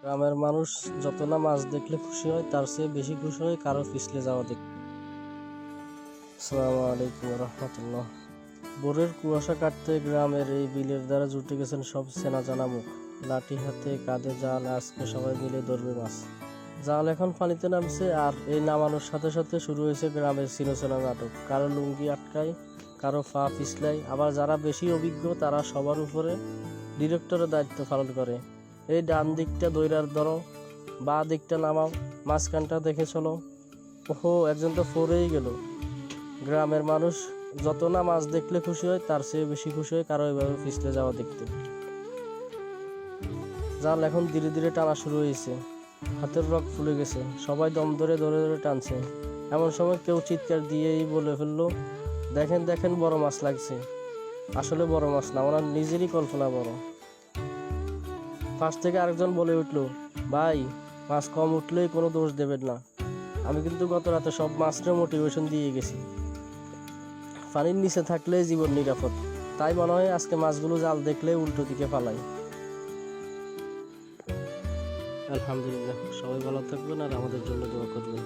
গ্রামের মানুষ যত না মাছ দেখলে খুশি হয় তার চেয়ে বেশি খুশি হয় কারো পিছলে যাওয়া দেখতে। আসসালামু আলাইকুম রহমতুল্লাহ। ভোরের কুয়াশা কাটতে গ্রামের এই বিলের দ্বারা জুটে গেছেন সব চেনা জানা মুখ। লাঠি হাতে কাঁধে জাল, আজকে সবাই মিলে ধরবে মাছ। জাল এখন পানিতে নামছে, আর এই নামানোর সাথে সাথে শুরু হয়েছে গ্রামের চিরচেনা নাটক। কারো লুঙ্গি আটকায়, কারো পা পিছলায়, আবার যারা বেশি অভিজ্ঞ তারা সবার উপরে ডিরেক্টরের দায়িত্ব পালন করে। এই ডান দিকটা দৈরার ধরো, বা দিকটা নামাও, মাঝখানটা দেখে চলো। ওহো, একজন তো পড়েই গেল। গ্রামের মানুষ যত না মাছ দেখলে খুশি হয় তার চেয়ে বেশি খুশি হয় কারো এভাবে পিছলে যাওয়া দেখতে। জাল এখন ধীরে ধীরে টানা শুরু হয়েছে, হাতের রক ফুলে গেছে, সবাই দম ধরে ধরে ধরে টানছে। এমন সময় কেউ চিৎকার দিয়েই বলে ফেললো, দেখেন দেখেন, বড় মাছ লাগছে। আসলে বড় মাছ না, ওনার নিজেরই কল্পনা বড়। পাশ থেকে আরেকজন বলে উঠলো, ভাই, মাছ কম উঠলেই কোনো দোষ দেবেন না, আমি কিন্তু গত রাতে সব মাছটা মোটিভেশন দিয়ে গেছি। পানির নিচে থাকলেই জীবন নিরাপদ, তাই মনে হয় আজকে মাছগুলো জাল দেখলে উল্টো দিকে পালাই। আলহামদুলিল্লাহ, সবাই ভালো থাকবেন আর আমাদের জন্য দোয়া করবেন।